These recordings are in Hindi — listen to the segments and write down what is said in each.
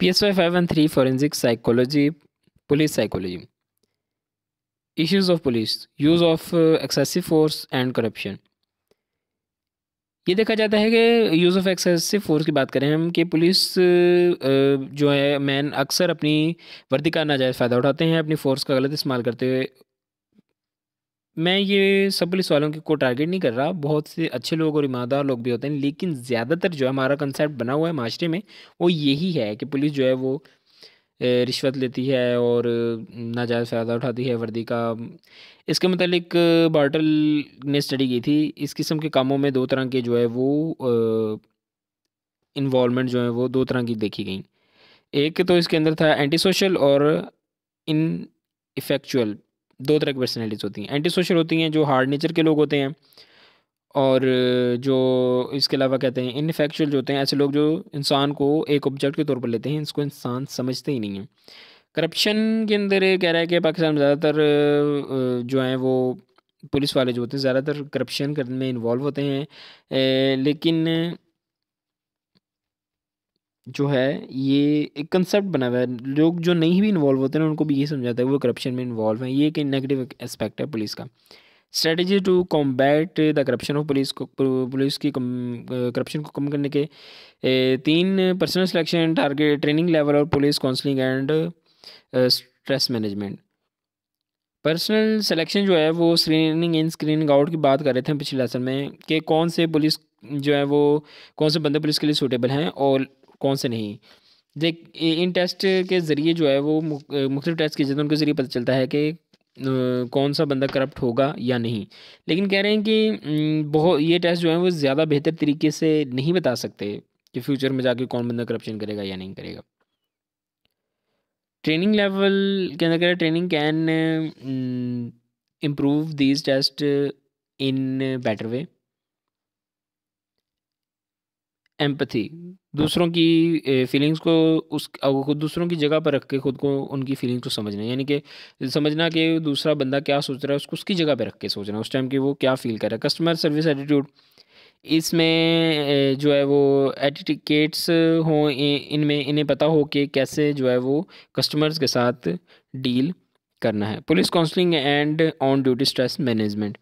PSY 513 Forensic Psychology, Police Psychology. Issues of police, use of excessive force and corruption. ये देखा जाता है कि यूज़ ऑफ एक्सेसिव फोर्स की बात करें हम कि पुलिस जो है मैन अक्सर अपनी वर्दी का नाजायज़ फ़ायदा उठाते हैं अपनी फ़ोर्स का गलत इस्तेमाल करते हुए। मैं ये सब पुलिस वालों को टारगेट नहीं कर रहा, बहुत से अच्छे लोग और ईमानदार लोग भी होते हैं, लेकिन ज़्यादातर जो है हमारा कंसेप्ट बना हुआ है माशरे में वो यही है कि पुलिस जो है वो रिश्वत लेती है और नाजायज़ फ़ायदा उठाती है वर्दी का। इसके मतलब बार्टल ने स्टडी की थी, इस किस्म के कामों में दो तरह के जो है वो इन्वॉल्वमेंट जो है वो दो तरह की देखी गई। एक तो इसके अंदर था एंटी सोशल और इन इफेक्चुअल। दो तरह की पर्सनैलिटीज़ होती हैं। एंटी सोशल होती हैं जो हार्ड नेचर के लोग होते हैं, और जो इसके अलावा कहते हैं इनफेक्चुअल जो होते हैं ऐसे लोग जो इंसान को एक ऑब्जेक्ट के तौर पर लेते हैं, इसको इंसान समझते ही नहीं हैं। करप्शन के अंदर ये कह रहा है कि पाकिस्तान में ज़्यादातर जो हैं वो पुलिस वाले जो होते हैं ज़्यादातर करप्शन करने में इन्वॉल्व होते हैं, लेकिन जो है ये एक कंसेप्ट बना हुआ है, लोग जो नहीं भी इन्वॉल्व होते हैं उनको भी ये समझाता है वो करप्शन में इन्वॉल्व हैं। ये एक नेगेटिव एस्पेक्ट है पुलिस का। Strategy to combat the corruption of police को, पुलिस की करप्शन को कम करने के तीन: personnel selection, target training level और police counselling and stress management. Personnel selection जो है वो स्क्रीनिंग इन स्क्रीनिंग आउट की बात कर रहे थे हम पिछले लेसन में कि कौन से पुलिस जो है वो कौन से बंदे पुलिस के लिए सूटेबल हैं और कौन से नहीं। देख इन टेस्ट के ज़रिए जो है वो मुख्तलिफ टेस्ट किए जाते हैं, उनके ज़रिए पता चलता है कि कौन सा बंदा करप्ट होगा या नहीं। लेकिन कह रहे हैं कि बहुत ये टेस्ट जो है वो ज़्यादा बेहतर तरीके से नहीं बता सकते कि फ्यूचर में जाके कौन बंदा करप्शन करेगा या नहीं करेगा। ट्रेनिंग लेवल के अंदर कह रहे हैं training can improve these test in better way. Empathy, दूसरों की फीलिंग्स को खुद दूसरों की जगह पर रख के खुद को उनकी फीलिंग्स को समझना, यानी कि समझना कि दूसरा बंदा क्या सोच रहा है उसको उसकी जगह पे रख के सोचना उस टाइम कि वो क्या फील कर रहा है। कस्टमर सर्विस एटीट्यूड, इसमें जो है वो एटिकेट्स हों इनमें इन्हें पता हो कि कैसे जो है वो कस्टमर्स के साथ डील करना है। Police counselling and on duty stress management,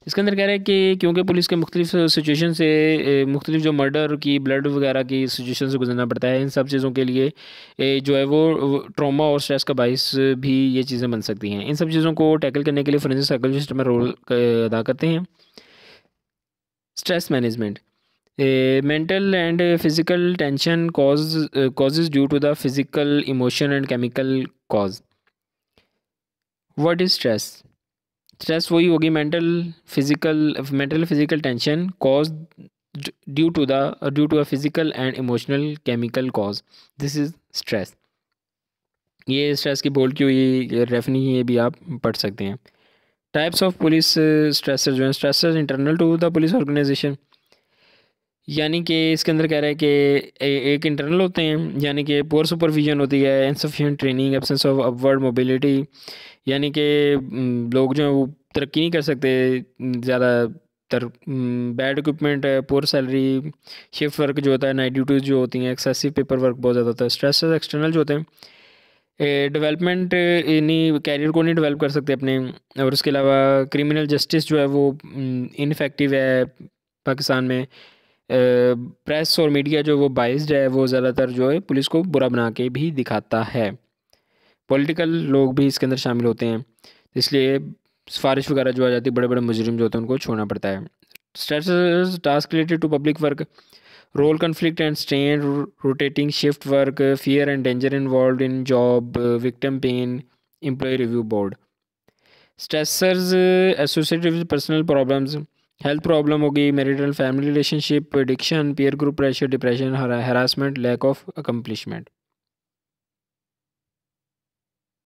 इसके अंदर कह रहे हैं कि क्योंकि पुलिस के मुख्तलिफ सिचुएशन से मुख्तलिफ जो मर्डर की ब्लड वगैरह की सिचुएशन से गुजरना पड़ता है, इन सब चीज़ों के लिए जो है वो ट्रॉमा और स्ट्रेस का बाइस भी ये चीज़ें बन सकती हैं। इन सब चीज़ों को टैकल करने के लिए फोरेंसिक साइकोलॉजिस्ट में रोल अदा करते हैं। Stress management, mental and physical tension causes due to the physical emotion and chemical cause. What is stress? Stress वही होगी mental physical tension cause due to a physical and emotional chemical cause, this is stress. ये स्ट्रेस की बोल्ड की हुई रेफनी ये भी आप पढ़ सकते हैं। टाइप्स ऑफ पुलिस स्ट्रेसर जो हैं, stressor internal to the police organisation, यानी कि इसके अंदर कह रहा है कि एक इंटरनल होते हैं, यानी कि पुअर सुपरविजन होती है, insufficient training, absence of upward mobility, यानी कि लोग जो हैं वो तरक्की नहीं कर सकते, ज़्यादातर बैड इक्विपमेंट है, पुअर सैलरी, शिफ्ट वर्क जो होता है, नाइट ड्यूटीज जो होती हैं, एक्सेसिव पेपर वर्क बहुत ज़्यादा होता है। स्ट्रेस एक्सटर्नल जो होते हैं, डेवलपमेंट नहीं कैरियर को नहीं डेवलप कर सकते अपने, और उसके अलावा क्रिमिनल जस्टिस जो है वो इनफेक्टिव है पाकिस्तान में। प्रेस और मीडिया जो वो बाइस्ड है, वो ज़्यादातर जो है पुलिस को बुरा बना के भी दिखाता है। पॉलिटिकल लोग भी इसके अंदर शामिल होते हैं, इसलिए सिफारिश वगैरह जो आ जाती है बड़े बड़े मुजरिम जो होते हैं उनको छोड़ना पड़ता है। Stress task related to public work, role conflict and strain, rotating shift work, fear and danger involve in job, victim pain, employ review board. Stressors associated with personal problems, health problem होगी, marital family relationship, addiction, peer group pressure, depression, harassment, lack of accomplishment.